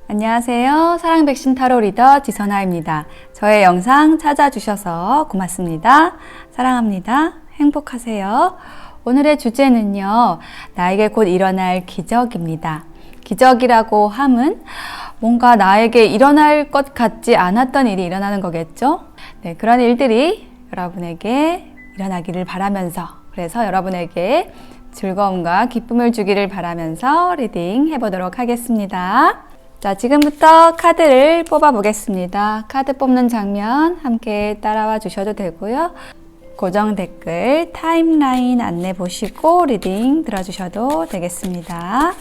안녕하세요. 사랑백신 타로 리더 지선아입니다. 저의 영상 찾아주셔서 고맙습니다. 사랑합니다. 행복하세요. 오늘의 주제는요, 나에게 곧 일어날 기적입니다. 기적이라고 함은 뭔가 나에게 일어날 것 같지 않았던 일이 일어나는 거겠죠? 네, 그런 일들이 여러분에게 일어나기를 바라면서, 그래서 여러분에게 즐거움과 기쁨을 주기를 바라면서 리딩 해보도록 하겠습니다. 자, 지금부터 카드를 뽑아 보겠습니다. 카드 뽑는 장면 함께 따라와 주셔도 되고요. 고정 댓글 타임라인 안내 보시고 리딩 들어주셔도 되겠습니다.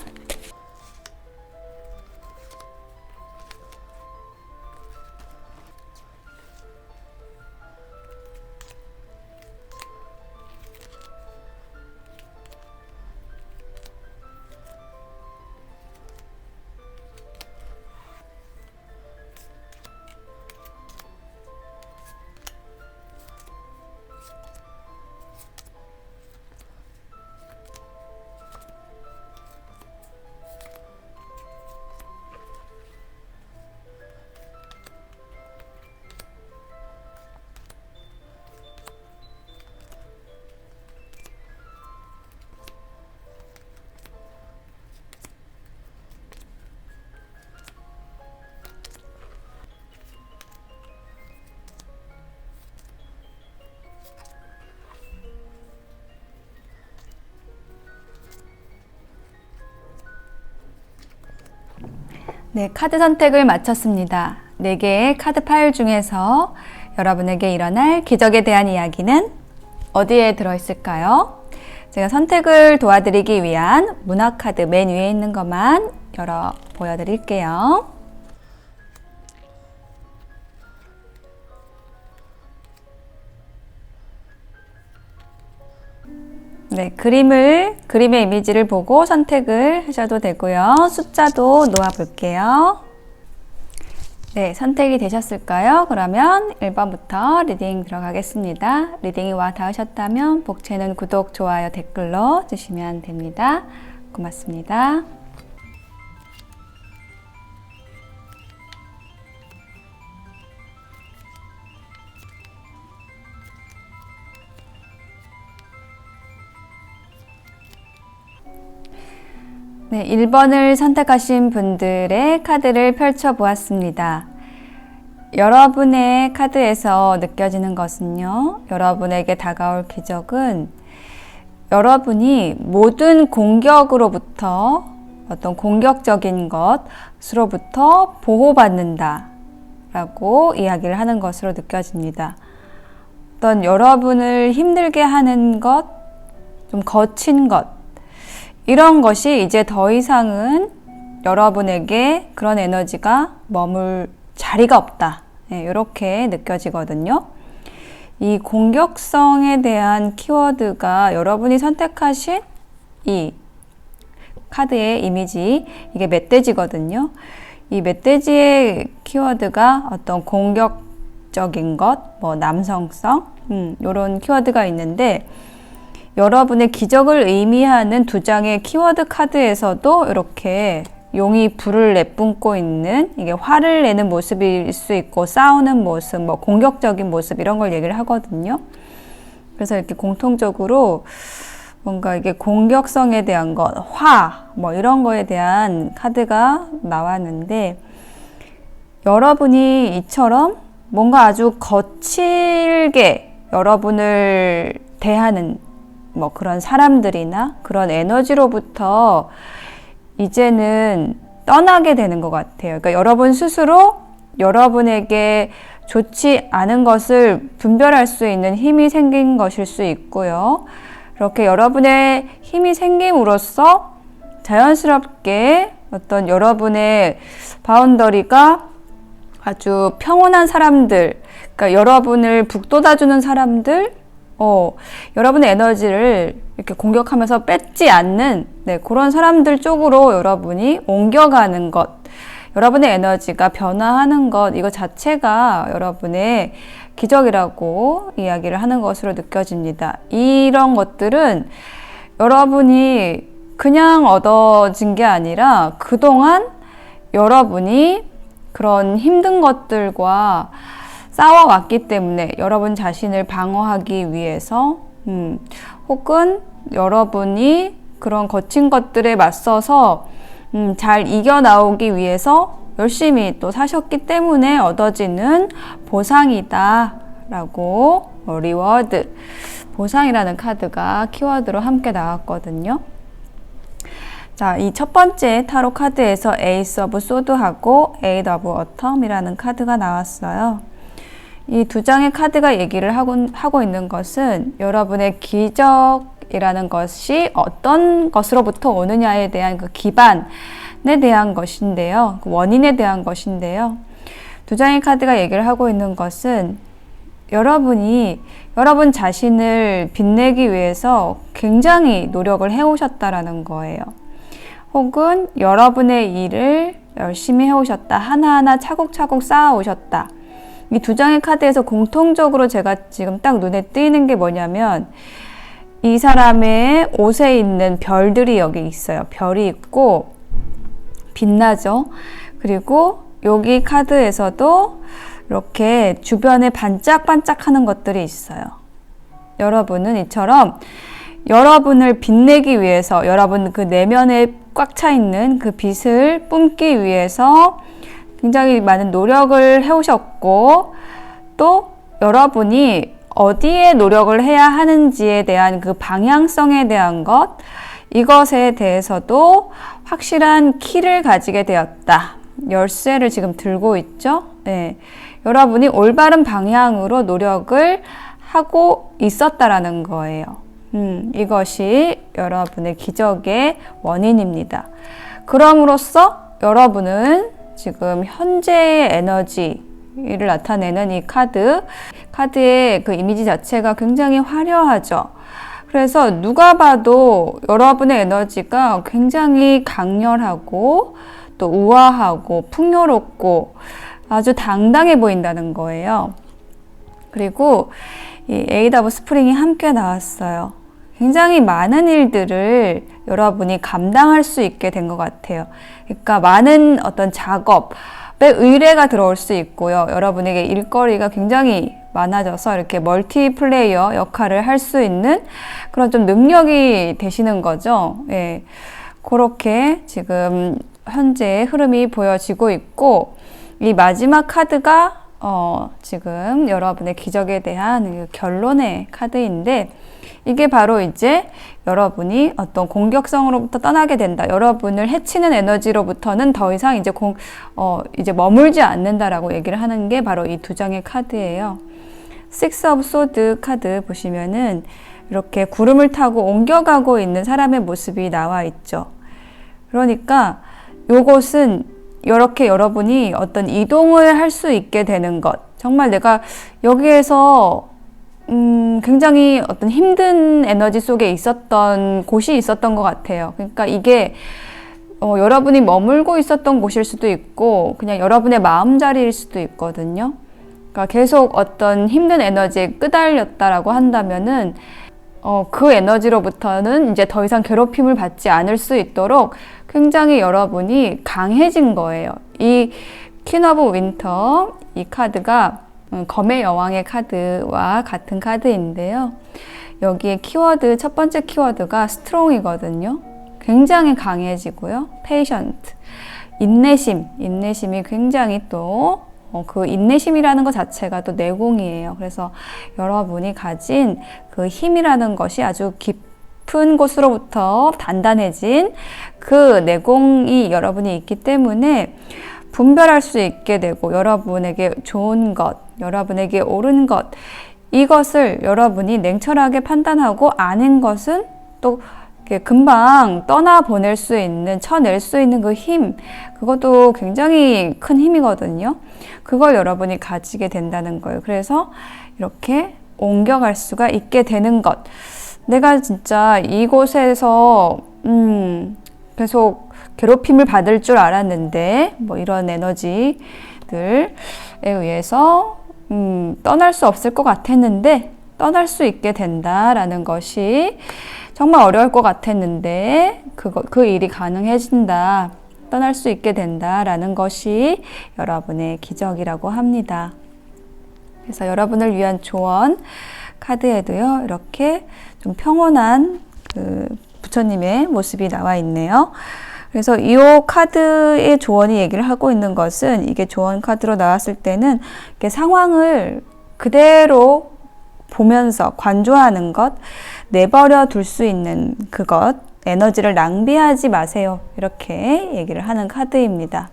네, 카드 선택을 마쳤습니다. 4개의 카드 파일 중에서 여러분에게 일어날 기적에 대한 이야기는 어디에 들어있을까요? 제가 선택을 도와드리기 위한 문화 카드 맨 위에 있는 것만 열어 보여드릴게요. 네, 그림의 이미지를 보고 선택을 하셔도 되고요. 숫자도 놓아 볼게요. 네, 선택이 되셨을까요? 그러면 1번부터 리딩 들어가겠습니다. 리딩이 와 닿으셨다면 복채는 구독, 좋아요, 댓글로 주시면 됩니다. 고맙습니다. 네, 1번을 선택하신 분들의 카드를 펼쳐 보았습니다. 여러분의 카드에서 느껴지는 것은요, 여러분에게 다가올 기적은 여러분이 모든 공격으로부터, 어떤 공격적인 것으로부터 보호받는다 라고 이야기를 하는 것으로 느껴집니다. 어떤 여러분을 힘들게 하는 것, 좀 거친 것, 이런 것이 이제 더 이상은 여러분에게 그런 에너지가 머물 자리가 없다. 네, 이렇게 느껴지거든요. 이 공격성에 대한 키워드가 여러분이 선택하신 이 카드의 이미지, 이게 멧돼지거든요. 이 멧돼지의 키워드가 어떤 공격적인 것, 뭐 남성성, 이런 키워드가 있는데, 여러분의 기적을 의미하는 2장의 키워드 카드에서도 이렇게 용이 불을 내뿜고 있는, 이게 화를 내는 모습일 수 있고 싸우는 모습, 뭐 공격적인 모습 이런 걸 얘기를 하거든요. 그래서 이렇게 공통적으로 뭔가 이게 공격성에 대한 것, 뭐 이런 거에 대한 카드가 나왔는데, 여러분이 이처럼 뭔가 아주 거칠게 여러분을 대하는 뭐 그런 사람들이나 그런 에너지로부터 이제는 떠나게 되는 것 같아요. 그러니까 여러분 스스로 여러분에게 좋지 않은 것을 분별할 수 있는 힘이 생긴 것일 수 있고요. 이렇게 여러분의 힘이 생김으로써 자연스럽게 어떤 여러분의 바운더리가 아주 평온한 사람들, 그러니까 여러분을 북돋아주는 사람들, 여러분의 에너지를 이렇게 공격하면서 뺏지 않는 그런 사람들 쪽으로 여러분이 옮겨가는 것, 여러분의 에너지가 변화하는 것, 이거 자체가 여러분의 기적이라고 이야기를 하는 것으로 느껴집니다. 이런 것들은 여러분이 그냥 얻어진 게 아니라 그동안 여러분이 그런 힘든 것들과 싸워왔기 때문에 여러분 자신을 방어하기 위해서 혹은 여러분이 그런 거친 것들에 맞서서 잘 이겨나오기 위해서 열심히 또 사셨기 때문에 얻어지는 보상이다 라고 리워드, 보상이라는 카드가 키워드로 함께 나왔거든요. 자, 이 첫 번째 타로 카드에서 에이스 오브 소드하고 에이드 오브 어텀이라는 카드가 나왔어요. 이 두 장의 카드가 얘기를 하고 있는 것은 여러분의 기적이라는 것이 어떤 것으로부터 오느냐에 대한 그 기반에 대한 것인데요. 그 원인에 대한 것인데요. 두 장의 카드가 얘기를 하고 있는 것은 여러분이 여러분 자신을 빛내기 위해서 굉장히 노력을 해오셨다라는 거예요. 혹은 여러분의 일을 열심히 해오셨다. 하나하나 차곡차곡 쌓아오셨다. 이 두 장의 카드에서 공통적으로 제가 지금 딱 눈에 띄는 게 뭐냐면 이 사람의 옷에 있는 별들이 여기 있어요. 별이 있고 빛나죠. 그리고 여기 카드에서도 이렇게 주변에 반짝반짝하는 것들이 있어요. 여러분은 이처럼 여러분을 빛내기 위해서 여러분 그 내면에 꽉 차 있는 그 빛을 뿜기 위해서 굉장히 많은 노력을 해오셨고 또 여러분이 어디에 노력을 해야 하는지에 대한 그 방향성에 대한 것, 이것에 대해서도 확실한 키를 가지게 되었다. 열쇠를 지금 들고 있죠. 네. 여러분이 올바른 방향으로 노력을 하고 있었다라는 거예요. 이것이 여러분의 기적의 원인입니다. 그럼으로써 여러분은 지금 현재의 에너지를 나타내는 이 카드의 그 이미지 자체가 굉장히 화려하죠. 그래서 누가 봐도 여러분의 에너지가 굉장히 강렬하고 또 우아하고 풍요롭고 아주 당당해 보인다는 거예요. 그리고 이 에이드 오브 스프링이 함께 나왔어요. 굉장히 많은 일들을 여러분이 감당할 수 있게 된 것 같아요. 그러니까 많은 어떤 작업에 의뢰가 들어올 수 있고요. 여러분에게 일거리가 굉장히 많아져서 이렇게 멀티플레이어 역할을 할 수 있는 그런 좀 능력이 되시는 거죠. 예. 그렇게 지금 현재 흐름이 보여지고 있고 이 마지막 카드가 지금 여러분의 기적에 대한 결론의 카드인데 이게 바로 이제 여러분이 어떤 공격성으로부터 떠나게 된다. 여러분을 해치는 에너지로부터는 더 이상 이제 머물지 않는다라고 얘기를 하는 게 바로 이 두 장의 카드예요. Six of Swords 카드 보시면은 이렇게 구름을 타고 옮겨가고 있는 사람의 모습이 나와 있죠. 그러니까 요것은 이렇게 여러분이 어떤 이동을 할 수 있게 되는 것. 정말 내가 여기에서 굉장히 어떤 힘든 에너지 속에 있었던 곳이 있었던 것 같아요. 그러니까 이게 여러분이 머물고 있었던 곳일 수도 있고 그냥 여러분의 마음자리일 수도 있거든요. 그러니까 계속 어떤 힘든 에너지에 끄달렸다라고 한다면은 그 에너지로부터는 이제 더 이상 괴롭힘을 받지 않을 수 있도록 굉장히 여러분이 강해진 거예요. 이 퀸 오브 윈터 이 카드가 검의 여왕의 카드와 같은 카드인데요. 여기에 키워드, 첫 번째 키워드가 스트롱이거든요. 굉장히 강해지고요. 페이션트, 인내심이 굉장히 또 그 인내심이라는 것 자체가 또 내공이에요. 그래서 여러분이 가진 그 힘이라는 것이 아주 깊은 곳으로부터 단단해진 그 내공이 여러분이 있기 때문에 분별할 수 있게 되고 여러분에게 좋은 것, 여러분에게 옳은 것, 이것을 여러분이 냉철하게 판단하고 아닌 것은 또 금방 떠나보낼 수 있는, 쳐낼 수 있는 그 힘, 그것도 굉장히 큰 힘이거든요. 그걸 여러분이 가지게 된다는 거예요. 그래서 이렇게 옮겨갈 수가 있게 되는 것. 내가 진짜 이곳에서 계속 괴롭힘을 받을 줄 알았는데 뭐 이런 에너지들에 의해서 떠날 수 없을 것 같았는데 떠날 수 있게 된다라는 것이 정말 어려울 것 같았는데 그 일이 가능해진다. 떠날 수 있게 된다라는 것이 여러분의 기적이라고 합니다. 그래서 여러분을 위한 조언 카드에도요, 이렇게 좀 평온한 부처님의 모습이 나와 있네요. 그래서 이 카드의 조언이 얘기를 하고 있는 것은, 이게 조언 카드로 나왔을 때는 이렇게 상황을 그대로 보면서 관조하는 것, 내버려 둘 수 있는 그것, 에너지를 낭비하지 마세요. 이렇게 얘기를 하는 카드입니다.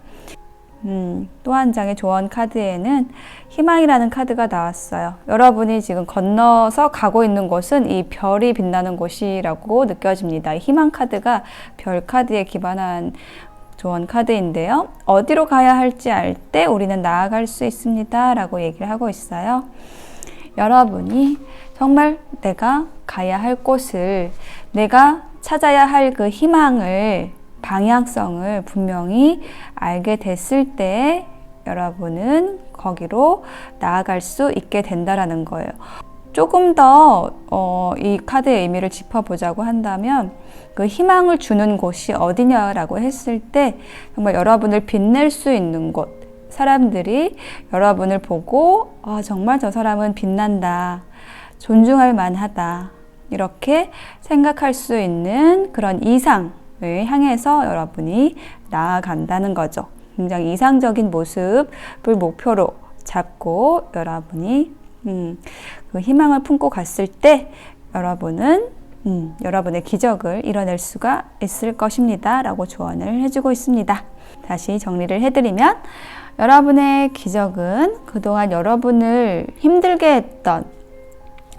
또 한 장의 조언 카드에는 희망이라는 카드가 나왔어요. 여러분이 지금 건너서 가고 있는 곳은 이 별이 빛나는 곳이라고 느껴집니다. 희망 카드가 별 카드에 기반한 조언 카드인데요. 어디로 가야 할지 알 때 우리는 나아갈 수 있습니다. 라고 얘기를 하고 있어요. 여러분이 정말 내가 가야 할 곳을, 내가 찾아야 할 그 희망을, 방향성을 분명히 알게 됐을 때 여러분은 거기로 나아갈 수 있게 된다라는 거예요. 조금 더 이 카드의 의미를 짚어보자고 한다면, 그 희망을 주는 곳이 어디냐라고 했을 때 정말 여러분을 빛낼 수 있는 곳, 사람들이 여러분을 보고 정말 저 사람은 빛난다, 존중할 만하다, 이렇게 생각할 수 있는 그런 이상을 향해서 여러분이 나아간다는 거죠. 굉장히 이상적인 모습을 목표로 잡고 여러분이 그 희망을 품고 갔을 때 여러분은 여러분의 기적을 이뤄낼 수가 있을 것입니다. 라고 조언을 해주고 있습니다. 다시 정리를 해드리면, 여러분의 기적은 그동안 여러분을 힘들게 했던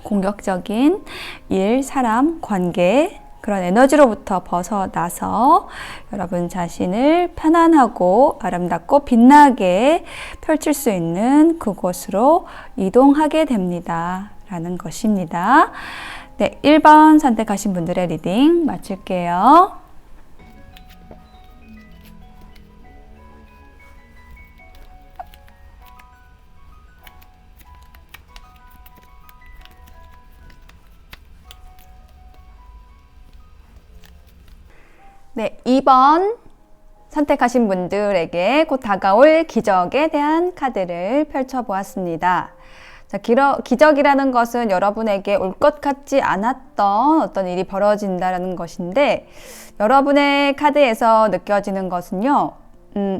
공격적인 일, 사람, 관계, 그런 에너지로부터 벗어나서 여러분 자신을 편안하고 아름답고 빛나게 펼칠 수 있는 그곳으로 이동하게 됩니다. 라는 것입니다. 네, 1번 선택하신 분들의 리딩 마칠게요. 네, 2번 선택하신 분들에게 곧 다가올 기적에 대한 카드를 펼쳐보았습니다. 자, 기적이라는 것은 여러분에게 올 것 같지 않았던 어떤 일이 벌어진다는 것인데, 여러분의 카드에서 느껴지는 것은요,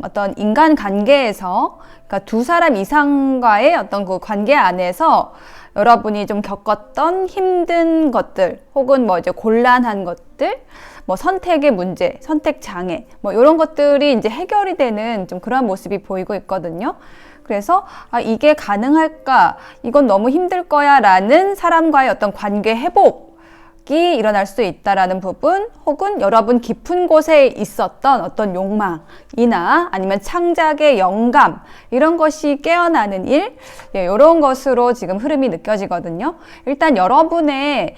어떤 인간 관계에서, 그러니까 두 사람 이상과의 어떤 그 관계 안에서 여러분이 좀 겪었던 힘든 것들, 혹은 뭐 이제 곤란한 것들, 뭐 선택의 문제, 선택 장애, 뭐 이런 것들이 이제 해결이 되는 좀 그런 모습이 보이고 있거든요. 그래서 이게 가능할까? 이건 너무 힘들 거야 라는 사람과의 어떤 관계 회복이 일어날 수 있다라는 부분, 혹은 여러분 깊은 곳에 있었던 어떤 욕망이나 아니면 창작의 영감, 이런 것이 깨어나는 일, 이런 것으로 지금 흐름이 느껴지거든요. 일단 여러분의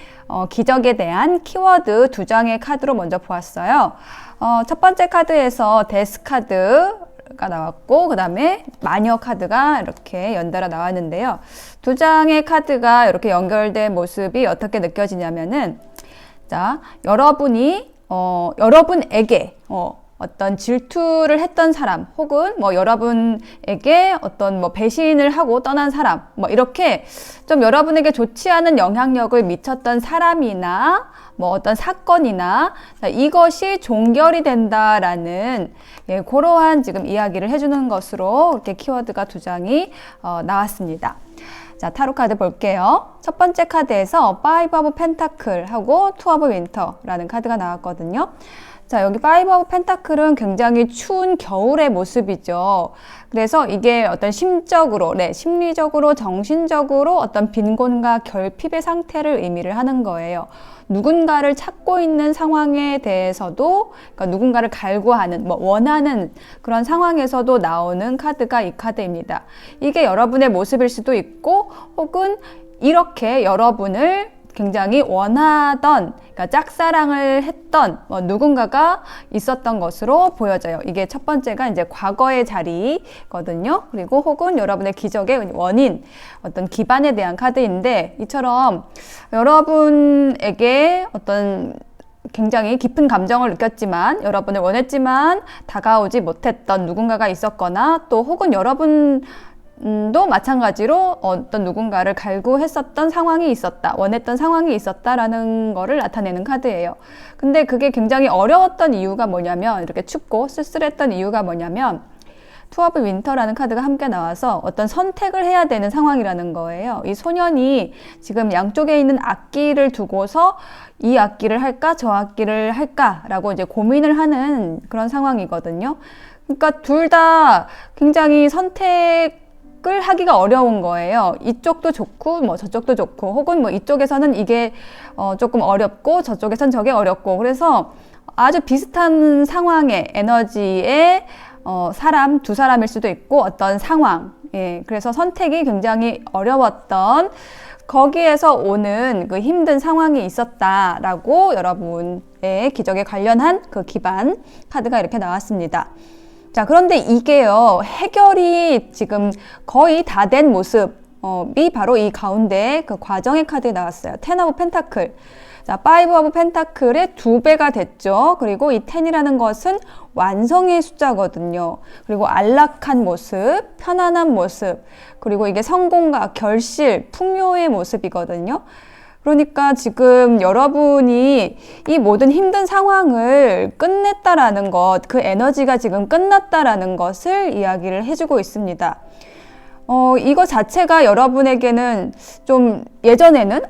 기적에 대한 키워드 2장의 카드로 먼저 보았어요. 첫 번째 카드에서 데스 카드가 나왔고, 그 다음에 마녀 카드가 이렇게 연달아 나왔는데요. 2장의 카드가 이렇게 연결된 모습이 어떻게 느껴지냐면은, 자, 여러분이 여러분에게 어떤 질투를 했던 사람, 혹은 뭐 여러분에게 어떤 뭐 배신을 하고 떠난 사람, 뭐 이렇게 좀 여러분에게 좋지 않은 영향력을 미쳤던 사람이나 뭐 어떤 사건이나, 이것이 종결이 된다라는 그러한 지금 이야기를 해주는 것으로 이렇게 키워드가 2장이 나왔습니다. 자, 타로 카드 볼게요. 첫 번째 카드에서 5 오브 펜타클하고 2 오브 윈터라는 카드가 나왔거든요. 자, 여기 5 오브 펜타클은 굉장히 추운 겨울의 모습이죠. 그래서 이게 어떤 심적으로, 심리적으로, 정신적으로 어떤 빈곤과 결핍의 상태를 의미를 하는 거예요. 누군가를 찾고 있는 상황에 대해서도, 그러니까 누군가를 갈구하는, 뭐 원하는 그런 상황에서도 나오는 카드가 이 카드입니다. 이게 여러분의 모습일 수도 있고, 혹은 이렇게 여러분을 굉장히 원하던, 그러니까 짝사랑을 했던 누군가가 있었던 것으로 보여져요. 이게 첫 번째가 이제 과거의 자리거든요. 그리고 혹은 여러분의 기적의 원인, 어떤 기반에 대한 카드인데, 이처럼 여러분에게 어떤 굉장히 깊은 감정을 느꼈지만, 여러분을 원했지만 다가오지 못했던 누군가가 있었거나, 또 혹은 여러분도 마찬가지로 어떤 누군가를 갈구했었던 상황이 있었다, 원했던 상황이 있었다라는 거를 나타내는 카드예요. 근데 그게 굉장히 어려웠던 이유가 뭐냐면, 이렇게 춥고 쓸쓸했던 이유가 뭐냐면, 투 오브 윈터라는 카드가 함께 나와서 어떤 선택을 해야 되는 상황이라는 거예요. 이 소년이 지금 양쪽에 있는 악기를 두고서 이 악기를 할까 저 악기를 할까라고 이제 고민을 하는 그런 상황이거든요. 그러니까 둘 다 굉장히 선택을 하기가 어려운 거예요. 이쪽도 좋고 뭐 저쪽도 좋고, 혹은 뭐 이쪽에서는 이게 조금 어렵고 저쪽에선 저게 어렵고, 그래서 아주 비슷한 상황의 에너지에 두 사람일 수도 있고 어떤 상황, 그래서 선택이 굉장히 어려웠던, 거기에서 오는 그 힘든 상황이 있었다라고 여러분의 기적에 관련한 그 기반 카드가 이렇게 나왔습니다. 자, 그런데 이게요, 해결이 지금 거의 다 된 모습이 바로 이 가운데 그 과정의 카드에 나왔어요. 텐 오브 펜타클. 자, 5 오브 펜타클의 2배가 됐죠. 그리고 이 10이라는 것은 완성의 숫자거든요. 그리고 안락한 모습, 편안한 모습, 그리고 이게 성공과 결실, 풍요의 모습이거든요. 그러니까 지금 여러분이 이 모든 힘든 상황을 끝냈다라는 것, 그 에너지가 지금 끝났다라는 것을 이야기를 해주고 있습니다. 이거 자체가 여러분에게는 좀 예전에는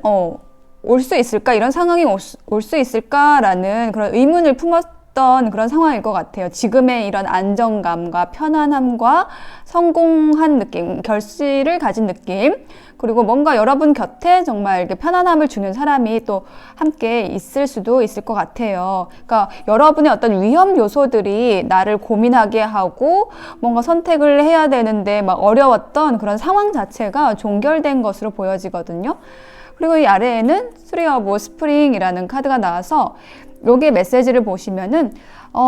올 수 있을까? 이런 상황이 올 수 있을까라는 그런 의문을 품었던 그런 상황일 것 같아요. 지금의 이런 안정감과 편안함과 성공한 느낌, 결실을 가진 느낌, 그리고 뭔가 여러분 곁에 정말 이렇게 편안함을 주는 사람이 또 함께 있을 수도 있을 것 같아요. 그러니까 여러분의 어떤 위험 요소들이 나를 고민하게 하고 뭔가 선택을 해야 되는데 막 어려웠던 그런 상황 자체가 종결된 것으로 보여지거든요. 그리고 이 아래에는 3 오브 스프링이라는 카드가 나와서 여기에 메시지를 보시면은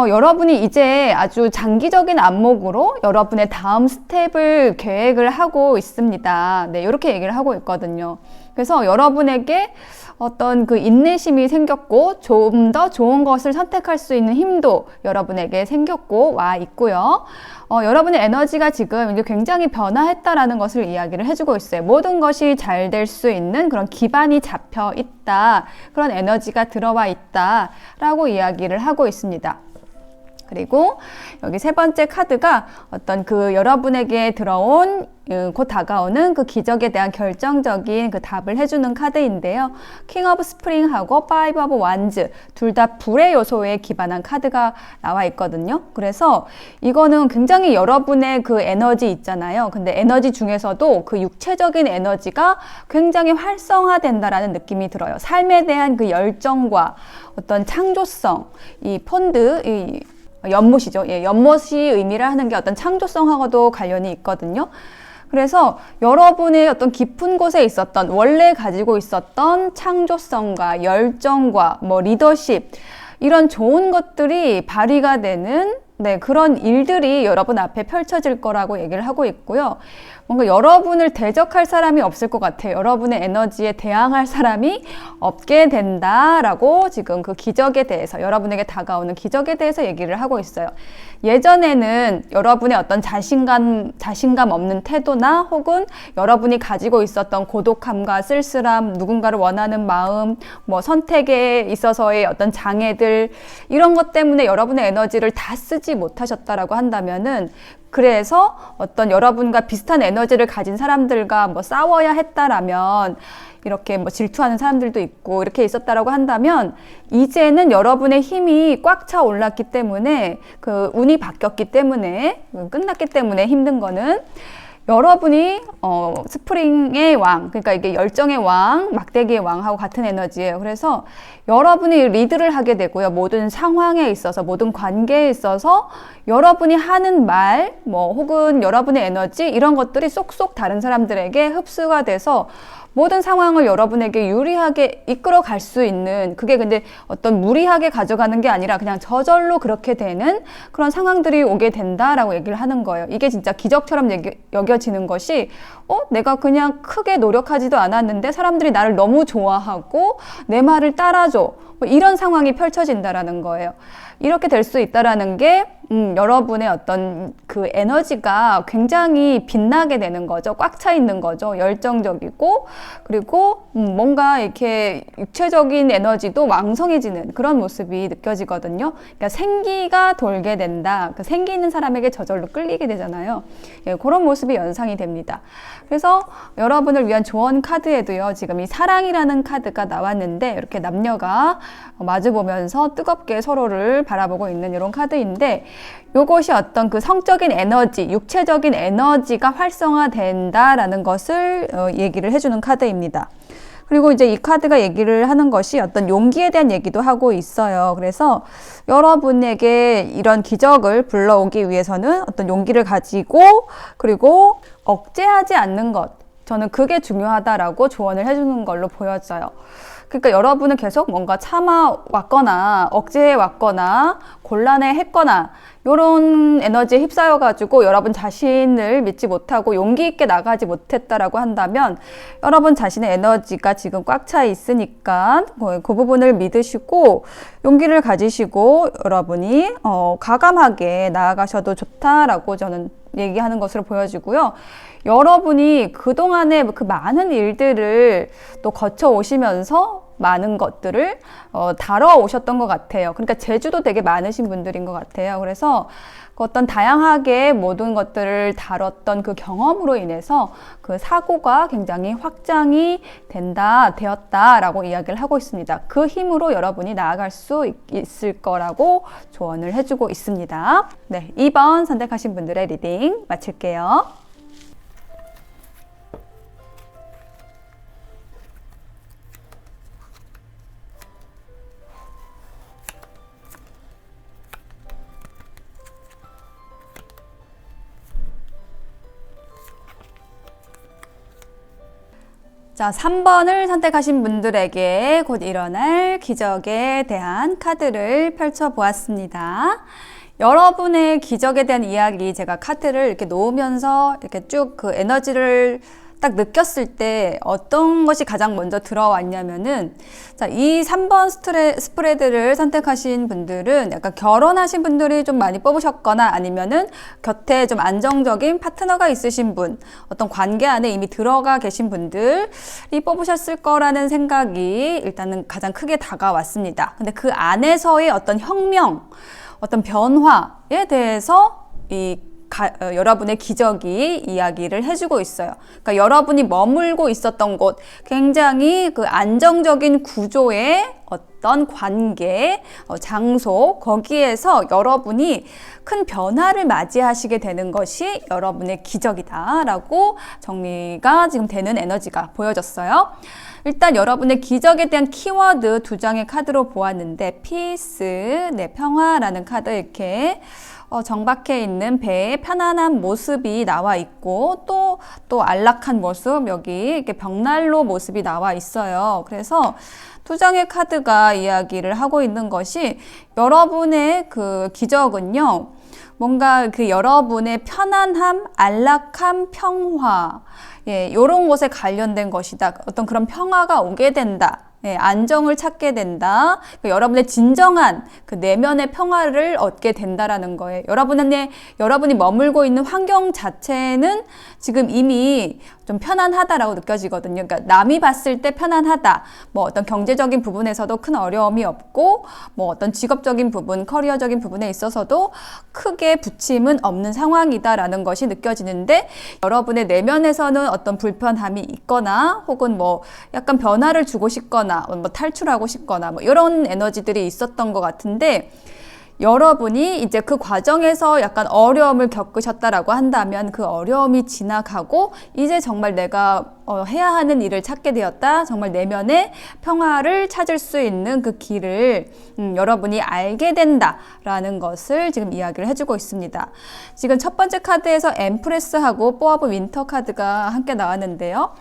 여러분이 이제 아주 장기적인 안목으로 여러분의 다음 스텝을 계획을 하고 있습니다. 네, 이렇게 얘기를 하고 있거든요. 그래서 여러분에게 어떤 그 인내심이 생겼고 좀 더 좋은 것을 선택할 수 있는 힘도 여러분에게 생겼고 와 있고요. 여러분의 에너지가 지금 이제 굉장히 변화했다라는 것을 이야기를 해주고 있어요. 모든 것이 잘 될 수 있는 그런 기반이 잡혀 있다, 그런 에너지가 들어와 있다라고 이야기를 하고 있습니다. 그리고 여기 세 번째 카드가 어떤 그 여러분에게 들어온 곧 다가오는 그 기적에 대한 결정적인 그 답을 해주는 카드인데요. 킹 오브 스프링하고 5 오브 완즈 둘 다 불의 요소에 기반한 카드가 나와 있거든요. 그래서 이거는 굉장히 여러분의 그 에너지 있잖아요. 근데 에너지 중에서도 그 육체적인 에너지가 굉장히 활성화된다라는 느낌이 들어요. 삶에 대한 그 열정과 어떤 창조성, 이 폰드, 연못이죠. 연못이 의미를 하는 게 어떤 창조성하고도 관련이 있거든요. 그래서 여러분의 어떤 깊은 곳에 있었던, 원래 가지고 있었던 창조성과 열정과 리더십, 이런 좋은 것들이 발휘가 되는 그런 일들이 여러분 앞에 펼쳐질 거라고 얘기를 하고 있고요. 뭔가 여러분을 대적할 사람이 없을 것 같아요. 여러분의 에너지에 대항할 사람이 없게 된다라고 지금 그 기적에 대해서, 여러분에게 다가오는 기적에 대해서 얘기를 하고 있어요. 예전에는 여러분의 어떤 자신감 없는 태도나 혹은 여러분이 가지고 있었던 고독함과 쓸쓸함, 누군가를 원하는 마음, 선택에 있어서의 어떤 장애들, 이런 것 때문에 여러분의 에너지를 다 쓰지 못하셨다라고 한다면은, 그래서 어떤 여러분과 비슷한 에너지를 가진 사람들과 싸워야 했다라면, 이렇게 질투하는 사람들도 있고 이렇게 있었다라고 한다면, 이제는 여러분의 힘이 꽉 차 올랐기 때문에, 그 운이 바뀌었기 때문에, 끝났기 때문에 힘든 거는 여러분이 스프링의 왕, 그러니까 이게 열정의 왕, 막대기의 왕하고 같은 에너지예요. 그래서 여러분이 리드를 하게 되고요. 모든 상황에 있어서, 모든 관계에 있어서 여러분이 하는 말, 혹은 여러분의 에너지, 이런 것들이 쏙쏙 다른 사람들에게 흡수가 돼서 모든 상황을 여러분에게 유리하게 이끌어 갈 수 있는, 그게 근데 어떤 무리하게 가져가는 게 아니라 그냥 저절로 그렇게 되는 그런 상황들이 오게 된다라고 얘기를 하는 거예요. 이게 진짜 기적처럼 여겨지는 것이 내가 그냥 크게 노력하지도 않았는데 사람들이 나를 너무 좋아하고 내 말을 따라줘. 뭐 이런 상황이 펼쳐진다라는 거예요. 이렇게 될 수 있다라는 게 여러분의 어떤 그 에너지가 굉장히 빛나게 되는 거죠. 꽉 차 있는 거죠. 열정적이고, 그리고 뭔가 이렇게 육체적인 에너지도 왕성해지는 그런 모습이 느껴지거든요. 그러니까 생기가 돌게 된다. 그 생기 있는 사람에게 저절로 끌리게 되잖아요. 예, 그런 모습이 연상이 됩니다. 그래서 여러분을 위한 조언 카드에도요, 지금 이 사랑이라는 카드가 나왔는데, 이렇게 남녀가 마주보면서 뜨겁게 서로를 바라보고 있는 이런 카드인데, 요것이 어떤 그 성적인 에너지, 육체적인 에너지가 활성화된다라는 것을 얘기를 해주는 카드입니다. 그리고 이제 이 카드가 얘기를 하는 것이 어떤 용기에 대한 얘기도 하고 있어요. 그래서 여러분에게 이런 기적을 불러오기 위해서는 어떤 용기를 가지고, 그리고 억제하지 않는 것, 저는 그게 중요하다라고 조언을 해주는 걸로 보여져요. 그러니까 여러분은 계속 뭔가 참아왔거나 억제해왔거나 곤란해했거나 이런 에너지에 휩싸여가지고 여러분 자신을 믿지 못하고 용기 있게 나가지 못했다라고 한다면, 여러분 자신의 에너지가 지금 꽉 차 있으니까 그 부분을 믿으시고 용기를 가지시고 여러분이 과감하게 나아가셔도 좋다라고 저는 얘기하는 것으로 보여지고요. 여러분이 그동안의 그 많은 일들을 또 거쳐 오시면서 많은 것들을 다뤄오셨던 것 같아요. 그러니까 재주도 되게 많으신 분들인 것 같아요. 그래서 어떤 다양하게 모든 것들을 다뤘던 그 경험으로 인해서 그 사고가 굉장히 확장이 되었다라고 이야기를 하고 있습니다. 그 힘으로 여러분이 나아갈 수 있을 거라고 조언을 해주고 있습니다. 네, 2번 선택하신 분들의 리딩 마칠게요. 자, 3번을 선택하신 분들에게 곧 일어날 기적에 대한 카드를 펼쳐보았습니다. 여러분의 기적에 대한 이야기, 제가 카드를 이렇게 놓으면서 이렇게 쭉 그 에너지를 딱 느꼈을 때 어떤 것이 가장 먼저 들어왔냐면은, 자, 이 3번 스프레드를 선택하신 분들은 약간 결혼하신 분들이 좀 많이 뽑으셨거나 아니면은 곁에 좀 안정적인 파트너가 있으신 분, 어떤 관계 안에 이미 들어가 계신 분들이 뽑으셨을 거라는 생각이 일단은 가장 크게 다가왔습니다. 근데 그 안에서의 어떤 혁명, 어떤 변화에 대해서 여러분의 기적이 이야기를 해주고 있어요. 그러니까 여러분이 머물고 있었던 곳, 굉장히 그 안정적인 구조의 어떤 관계, 장소, 거기에서 여러분이 큰 변화를 맞이하시게 되는 것이 여러분의 기적이다라고 정리가 지금 되는 에너지가 보여졌어요. 일단 여러분의 기적에 대한 키워드 2장의 카드로 보았는데, 피스, 네, 평화라는 카드 이렇게 정박해 있는 배의 편안한 모습이 나와 있고, 또 안락한 모습, 여기 이렇게 벽난로 모습이 나와 있어요. 그래서 2장의 카드가 이야기를 하고 있는 것이, 여러분의 그 기적은요, 뭔가 그 여러분의 편안함, 안락함, 평화, 예, 이런 것에 관련된 것이다. 어떤 그런 평화가 오게 된다. 예, 안정을 찾게 된다. 여러분의 진정한 그 내면의 평화를 얻게 된다라는 거예요. 여러분이 머물고 있는 환경 자체는 지금 이미 좀 편안하다라고 느껴지거든요. 그러니까 남이 봤을 때 편안하다. 뭐 어떤 경제적인 부분에서도 큰 어려움이 없고, 뭐 어떤 직업적인 부분, 커리어적인 부분에 있어서도 크게 부침은 없는 상황이다라는 것이 느껴지는데, 여러분의 내면에서는 어떤 불편함이 있거나, 혹은 뭐 약간 변화를 주고 싶거나, 뭐 탈출하고 싶거나, 뭐 이런 에너지들이 있었던 것 같은데, 여러분이 이제 그 과정에서 약간 어려움을 겪으셨다라고 한다면 그 어려움이 지나가고 이제 정말 내가 해야 하는 일을 찾게 되었다. 정말 내면의 평화를 찾을 수 있는 그 길을 여러분이 알게 된다라는 것을 지금 이야기를 해주고 있습니다. 지금 첫 번째 카드에서 엠프레스하고 포 오브 윈터 카드가 함께 나왔는데요.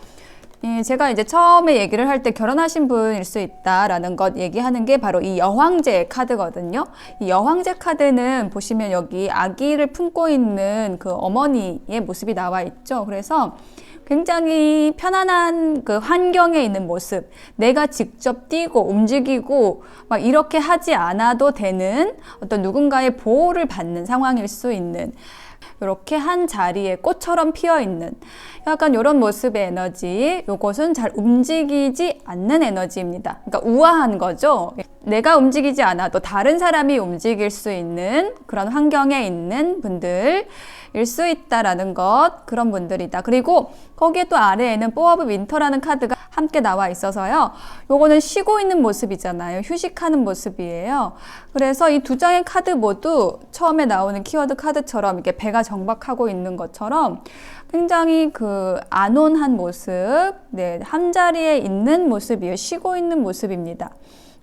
제가 이제 처음에 얘기를 할 때 결혼하신 분일 수 있다라는 것 얘기하는 게 바로 이 여황제 카드거든요. 이 여황제 카드는 보시면 여기 아기를 품고 있는 그 어머니의 모습이 나와 있죠. 그래서 굉장히 편안한 그 환경에 있는 모습, 내가 직접 뛰고 움직이고 막 이렇게 하지 않아도 되는 어떤 누군가의 보호를 받는 상황일 수 있는, 이렇게 한 자리에 꽃처럼 피어 있는 약간 이런 모습의 에너지, 요것은 잘 움직이지 않는 에너지입니다. 그러니까 우아한 거죠. 내가 움직이지 않아도 다른 사람이 움직일 수 있는 그런 환경에 있는 분들일 수 있다라는 것, 그런 분들이다. 그리고 거기에 또 아래에는 포 오브 윈터라는 카드가 함께 나와 있어서요. 요거는 쉬고 있는 모습이잖아요. 휴식하는 모습이에요. 그래서 이 두 장의 카드 모두 처음에 나오는 키워드 카드처럼 이렇게 배가 정박하고 있는 것처럼 굉장히 그 안온한 모습, 네, 한 자리에 있는 모습이에요. 쉬고 있는 모습입니다.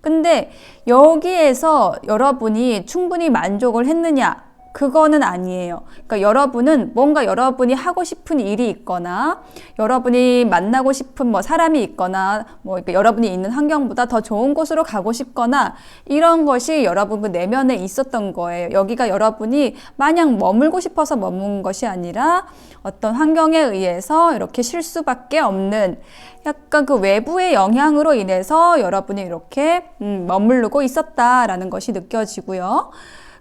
근데 여기에서 여러분이 충분히 만족을 했느냐? 그거는 아니에요. 그러니까 여러분은 뭔가 여러분이 하고 싶은 일이 있거나 여러분이 만나고 싶은 뭐 사람이 있거나 뭐 여러분이 있는 환경보다 더 좋은 곳으로 가고 싶거나 이런 것이 여러분 그 내면에 있었던 거예요. 여기가 여러분이 마냥 머물고 싶어서 머문 것이 아니라 어떤 환경에 의해서 이렇게 쉴 수밖에 없는 약간 그 외부의 영향으로 인해서 여러분이 이렇게 머무르고 있었다라는 것이 느껴지고요.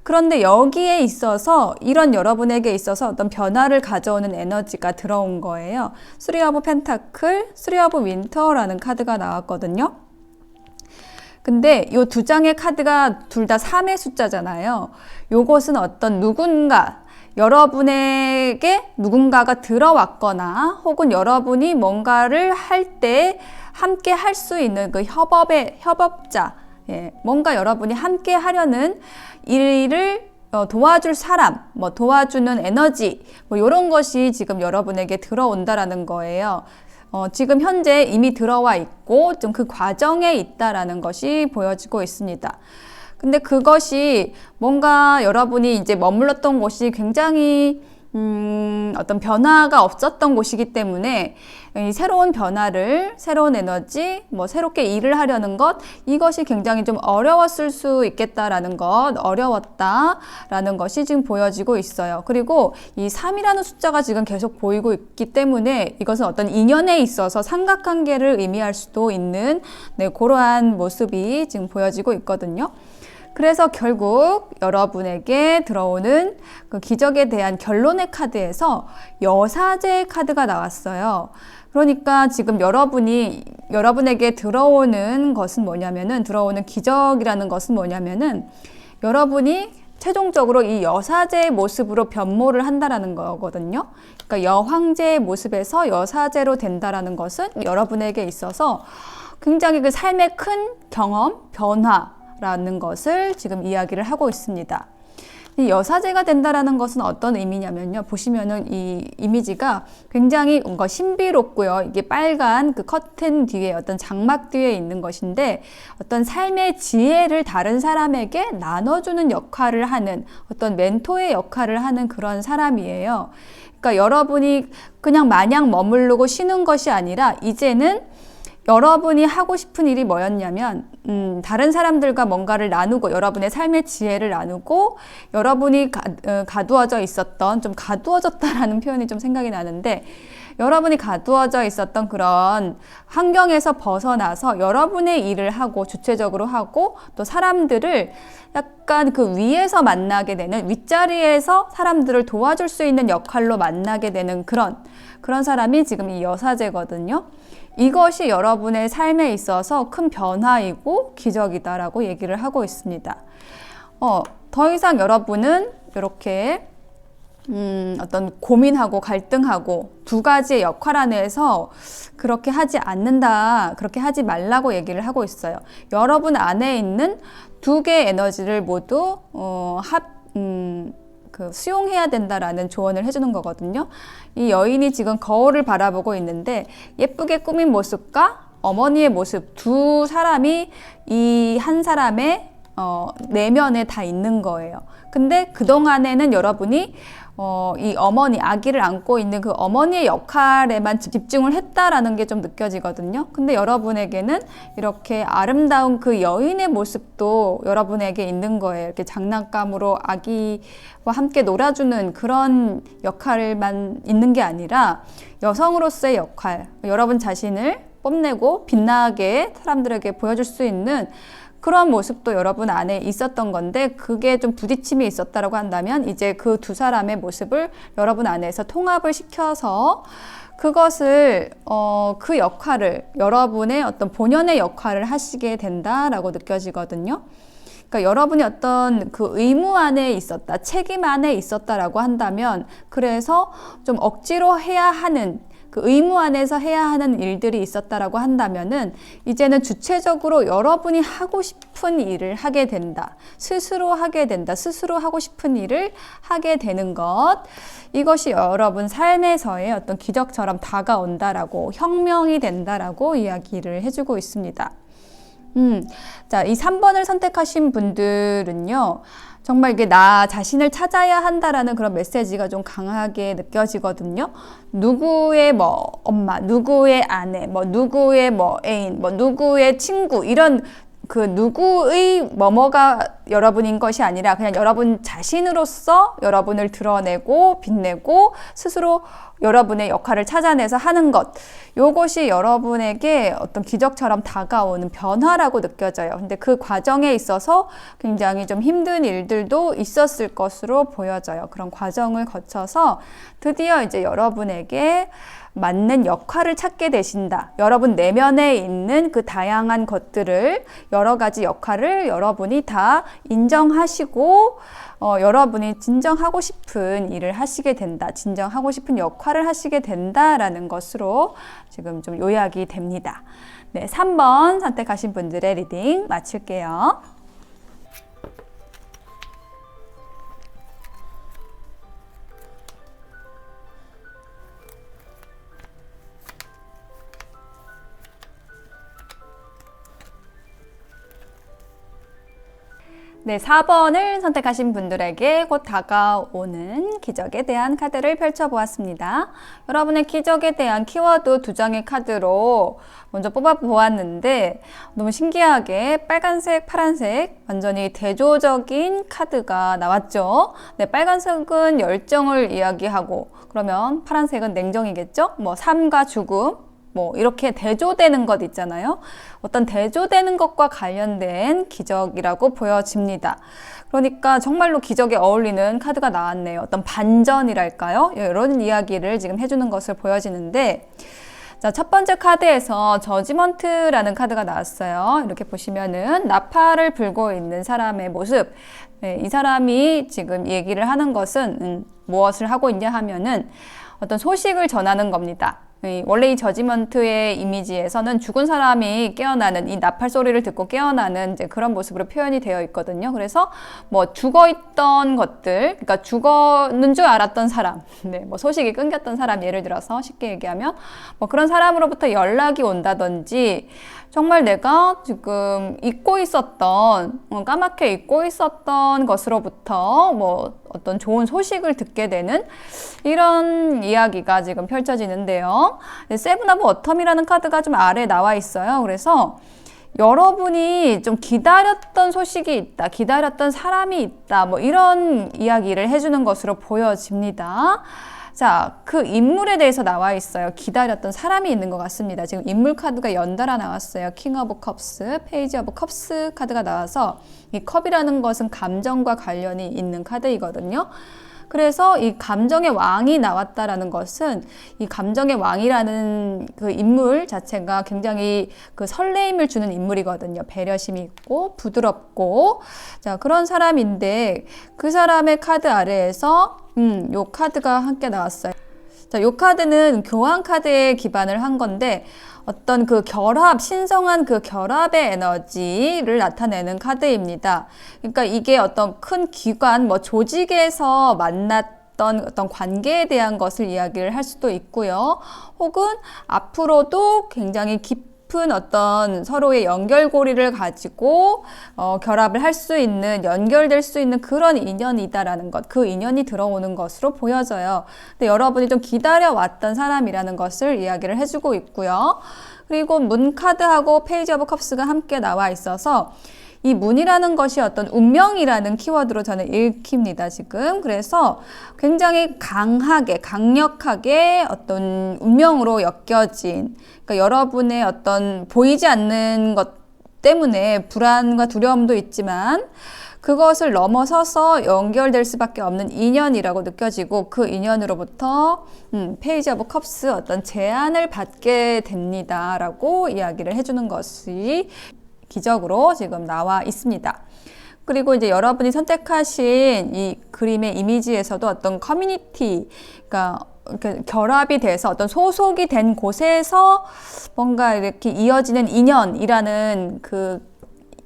그런데 여기에 있어서 이런 여러분에게 있어서 어떤 변화를 가져오는 에너지가 들어온 거예요. Three of Pentacle, Three of Winter라는 카드가 나왔거든요. 근데 이 두 장의 카드가 둘 다 3의 숫자잖아요. 요것은 어떤 누군가, 여러분에게 누군가가 들어왔거나 혹은 여러분이 뭔가를 할 때 함께 할 수 있는 그 협업자, 뭔가 여러분이 함께 하려는 일을 도와줄 사람, 뭐 도와주는 에너지, 뭐 이런 것이 지금 여러분에게 들어온다라는 거예요. 지금 현재 이미 들어와 있고 좀 그 과정에 있다라는 것이 보여지고 있습니다. 근데 그것이 뭔가 여러분이 이제 머물렀던 곳이 굉장히 어떤 변화가 없었던 곳이기 때문에 이 새로운 변화를, 새로운 에너지, 뭐 새롭게 일을 하려는 것, 이것이 굉장히 좀 어려웠을 수 있겠다라는 것, 어려웠다라는 것이 지금 보여지고 있어요. 그리고 이 3이라는 숫자가 지금 계속 보이고 있기 때문에 이것은 어떤 인연에 있어서 삼각관계를 의미할 수도 있는, 네, 그러한 모습이 지금 보여지고 있거든요. 그래서 결국 여러분에게 들어오는 그 기적에 대한 결론의 카드에서 여사제의 카드가 나왔어요. 그러니까 지금 여러분에게 들어오는 것은 뭐냐면은, 들어오는 기적이라는 것은 뭐냐면은, 여러분이 최종적으로 이 여사제의 모습으로 변모를 한다라는 거거든요. 그러니까 여황제의 모습에서 여사제로 된다라는 것은 여러분에게 있어서 굉장히 그 삶의 큰 경험, 변화, 라는 것을 지금 이야기를 하고 있습니다. 이 여사제가 된다라는 것은 어떤 의미냐면요. 보시면은 이 이미지가 굉장히 뭔가 신비롭고요. 이게 빨간 그 커튼 뒤에, 어떤 장막 뒤에 있는 것인데, 어떤 삶의 지혜를 다른 사람에게 나눠주는 역할을 하는, 어떤 멘토의 역할을 하는 그런 사람이에요. 그러니까 여러분이 그냥 마냥 머무르고 쉬는 것이 아니라 이제는 여러분이 하고 싶은 일이 뭐였냐면 다른 사람들과 뭔가를 나누고, 여러분의 삶의 지혜를 나누고, 여러분이 가두어져 있었던, 좀 가두어졌다라는 표현이 좀 생각이 나는데, 여러분이 가두어져 있었던 그런 환경에서 벗어나서 여러분의 일을 하고, 주체적으로 하고, 또 사람들을 약간 그 위에서 만나게 되는, 윗자리에서 사람들을 도와줄 수 있는 역할로 만나게 되는 그런 사람이 지금 이 여사제거든요. 이것이 여러분의 삶에 있어서 큰 변화이고 기적이다라고 얘기를 하고 있습니다. 더 이상 여러분은 이렇게 어떤 고민하고 갈등하고 두 가지의 역할 안에서 그렇게 하지 않는다, 그렇게 하지 말라고 얘기를 하고 있어요. 여러분 안에 있는 두 개의 에너지를 모두 수용해야 된다라는 조언을 해주는 거거든요. 이 여인이 지금 거울을 바라보고 있는데, 예쁘게 꾸민 모습과 어머니의 모습, 두 사람이 이 한 사람의 내면에 다 있는 거예요. 근데 그동안에는 여러분이 이 어머니, 아기를 안고 있는 그 어머니의 역할에만 집중을 했다라는 게 좀 느껴지거든요. 근데 여러분에게는 이렇게 아름다운 그 여인의 모습도 여러분에게 있는 거예요. 이렇게 장난감으로 아기와 함께 놀아주는 그런 역할만 있는 게 아니라 여성으로서의 역할, 여러분 자신을 뽐내고 빛나게 사람들에게 보여줄 수 있는 그런 모습도 여러분 안에 있었던 건데, 그게 좀 부딪힘이 있었다라고 한다면 이제 그 두 사람의 모습을 여러분 안에서 통합을 시켜서 그것을 그 역할을 여러분의 어떤 본연의 역할을 하시게 된다라고 느껴지거든요. 그러니까 여러분이 어떤 그 의무 안에 있었다, 책임 안에 있었다라고 한다면, 그래서 좀 억지로 해야 하는 그 의무 안에서 해야 하는 일들이 있었다라고 한다면은 이제는 주체적으로 여러분이 하고 싶은 일을 하게 된다. 스스로 하게 된다. 스스로 하고 싶은 일을 하게 되는 것. 이것이 여러분 삶에서의 어떤 기적처럼 다가온다라고, 혁명이 된다라고 이야기를 해주고 있습니다. 자, 이 3번을 선택하신 분들은요, 정말 이게 나 자신을 찾아야 한다라는 그런 메시지가 좀 강하게 느껴지거든요. 누구의 뭐 엄마, 누구의 아내, 뭐 누구의 뭐 애인, 뭐 누구의 친구, 이런 그 누구의 뭐뭐가 여러분인 것이 아니라 그냥 여러분 자신으로서 여러분을 드러내고 빛내고 스스로 여러분의 역할을 찾아내서 하는 것, 요것이 여러분에게 어떤 기적처럼 다가오는 변화라고 느껴져요. 근데 그 과정에 있어서 굉장히 좀 힘든 일들도 있었을 것으로 보여져요. 그런 과정을 거쳐서 드디어 이제 여러분에게 맞는 역할을 찾게 되신다. 여러분 내면에 있는 그 다양한 것들을, 여러 가지 역할을 여러분이 다 인정하시고 여러분이 진정하고 싶은 일을 하시게 된다. 진정하고 싶은 역할을 하시게 된다라는 것으로 지금 좀 요약이 됩니다. 네, 3번 선택하신 분들의 리딩 마칠게요. 네, 4번을 선택하신 분들에게 곧 다가오는 기적에 대한 카드를 펼쳐보았습니다. 여러분의 기적에 대한 키워드 2장의 카드로 먼저 뽑아보았는데, 너무 신기하게 빨간색, 파란색 완전히 대조적인 카드가 나왔죠. 네, 빨간색은 열정을 이야기하고, 그러면 파란색은 냉정이겠죠? 뭐 삶과 죽음, 뭐 이렇게 대조되는 것 있잖아요. 어떤 대조되는 것과 관련된 기적이라고 보여집니다. 그러니까 정말로 기적에 어울리는 카드가 나왔네요. 어떤 반전이랄까요? 이런 이야기를 지금 해주는 것을 보여지는데, 자, 첫 번째 카드에서 저지먼트라는 카드가 나왔어요. 이렇게 보시면은 나팔을 불고 있는 사람의 모습. 네, 이 사람이 지금 얘기를 하는 것은 무엇을 하고 있냐 하면은 어떤 소식을 전하는 겁니다. 원래 이 저지먼트의 이미지에서는 죽은 사람이 깨어나는, 이 나팔 소리를 듣고 깨어나는 이제 그런 모습으로 표현이 되어 있거든요. 그래서 뭐 죽어있던 것들, 그러니까 죽었는 줄 알았던 사람, 네, 뭐 소식이 끊겼던 사람, 예를 들어서 쉽게 얘기하면 뭐 그런 사람으로부터 연락이 온다든지, 정말 내가 지금 잊고 있었던, 까맣게 잊고 있었던 것으로부터 뭐 어떤 좋은 소식을 듣게 되는 이런 이야기가 지금 펼쳐지는데요. 세븐 오브 어텀이라는 카드가 좀 아래에 나와 있어요. 그래서 여러분이 좀 기다렸던 소식이 있다, 기다렸던 사람이 있다, 뭐 이런 이야기를 해주는 것으로 보여집니다. 자, 그 인물에 대해서 나와 있어요. 기다렸던 사람이 있는 것 같습니다. 지금 인물 카드가 연달아 나왔어요. 킹 오브 컵스, 페이지 오브 컵스 카드가 나와서, 이 컵이라는 것은 감정과 관련이 있는 카드이거든요. 그래서 이 감정의 왕이 나왔다라는 것은, 이 감정의 왕이라는 그 인물 자체가 굉장히 그 설레임을 주는 인물이거든요. 배려심이 있고 부드럽고, 자, 그런 사람인데, 그 사람의 카드 아래에서 요 카드가 함께 나왔어요. 자, 요 카드는 교환 카드에 기반을 한 건데, 어떤 그 결합, 신성한 그 결합의 에너지를 나타내는 카드입니다. 그러니까 이게 어떤 큰 기관, 뭐 조직에서 만났던 어떤 관계에 대한 것을 이야기를 할 수도 있고요. 혹은 앞으로도 굉장히 깊은 깊은 어떤 서로의 연결고리를 가지고 결합을 할 수 있는, 연결될 수 있는 그런 인연이다라는 것, 그 인연이 들어오는 것으로 보여져요. 근데 여러분이 좀 기다려왔던 사람이라는 것을 이야기를 해주고 있고요. 그리고 문 카드하고 페이지 오브 컵스가 함께 나와 있어서 이 문이라는 것이 어떤 운명이라는 키워드로 저는 읽힙니다, 지금. 그래서 굉장히 강하게, 강력하게 어떤 운명으로 엮여진, 그러니까 여러분의 어떤 보이지 않는 것 때문에 불안과 두려움도 있지만 그것을 넘어서서 연결될 수밖에 없는 인연이라고 느껴지고 그 인연으로부터 페이지 오브 컵스 어떤 제안을 받게 됩니다라고 이야기를 해주는 것이 기적으로 지금 나와 있습니다. 그리고 이제 여러분이 선택하신 이 그림의 이미지에서도 어떤 커뮤니티가 결합이 돼서 어떤 소속이 된 곳에서 뭔가 이렇게 이어지는 인연이라는 그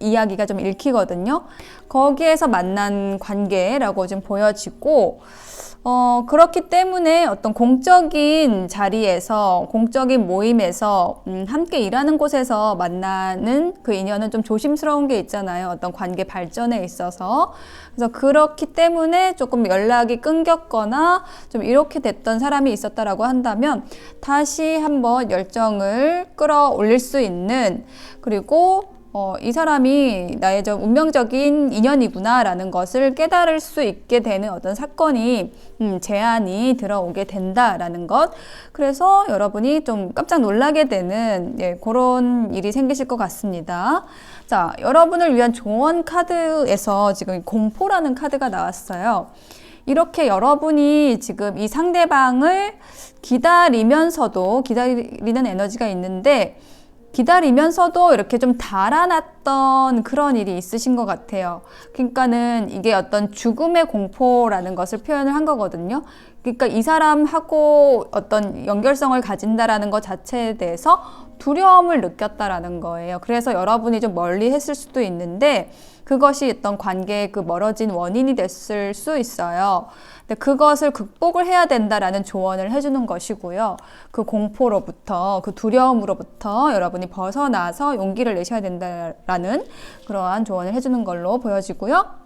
이야기가 좀 읽히거든요. 거기에서 만난 관계라고 좀 보여지고 그렇기 때문에 어떤 공적인 자리에서, 공적인 모임에서, 함께 일하는 곳에서 만나는 그 인연은 좀 조심스러운 게 있잖아요. 어떤 관계 발전에 있어서. 그래서 그렇기 때문에 조금 연락이 끊겼거나 좀 이렇게 됐던 사람이 있었다라고 한다면 다시 한번 열정을 끌어올릴 수 있는, 그리고 이 사람이 나의 좀 운명적인 인연이구나 라는 것을 깨달을 수 있게 되는 어떤 사건이 제안이 들어오게 된다라는 것. 그래서 여러분이 좀 깜짝 놀라게 되는 그런 일이 생기실 것 같습니다. 자, 여러분을 위한 조언 카드에서 지금 공포라는 카드가 나왔어요. 이렇게 여러분이 지금 이 상대방을 기다리면서도 기다리는 에너지가 있는데 기다리면서도 이렇게 좀 달아났던 그런 일이 있으신 것 같아요. 그러니까는 이게 어떤 죽음의 공포라는 것을 표현을 한 거거든요. 그러니까 이 사람하고 어떤 연결성을 가진다라는 것 자체에 대해서 두려움을 느꼈다라는 거예요. 그래서 여러분이 좀 멀리 했을 수도 있는데 그것이 어떤 관계의 그 멀어진 원인이 됐을 수 있어요. 근데 그것을 극복을 해야 된다라는 조언을 해주는 것이고요. 그 공포로부터, 그 두려움으로부터 여러분이 벗어나서 용기를 내셔야 된다라는 그러한 조언을 해주는 걸로 보여지고요.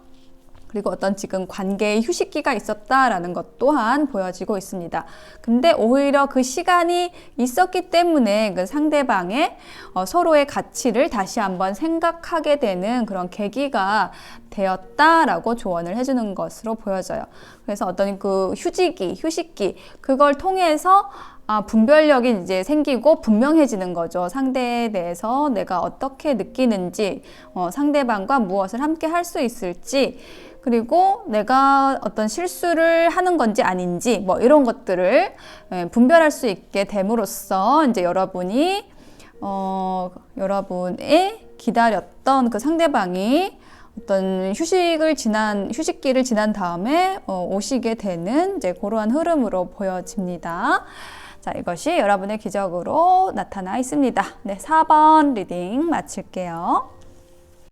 그리고 어떤 지금 관계의 휴식기가 있었다라는 것 또한 보여지고 있습니다. 근데 오히려 그 시간이 있었기 때문에 그 상대방의 서로의 가치를 다시 한번 생각하게 되는 그런 계기가 되었다라고 조언을 해주는 것으로 보여져요. 그래서 어떤 그 휴식기, 그걸 통해서 분별력이 이제 생기고 분명해지는 거죠. 상대에 대해서 내가 어떻게 느끼는지, 상대방과 무엇을 함께 할 수 있을지, 그리고 내가 어떤 실수를 하는 건지 아닌지, 뭐 이런 것들을 분별할 수 있게 됨으로써 이제 여러분이, 여러분의 기다렸던 그 상대방이 어떤 휴식기를 지난 다음에 오시게 되는 이제 그러한 흐름으로 보여집니다. 자, 이것이 여러분의 기적으로 나타나 있습니다. 네, 4번 리딩 마칠게요.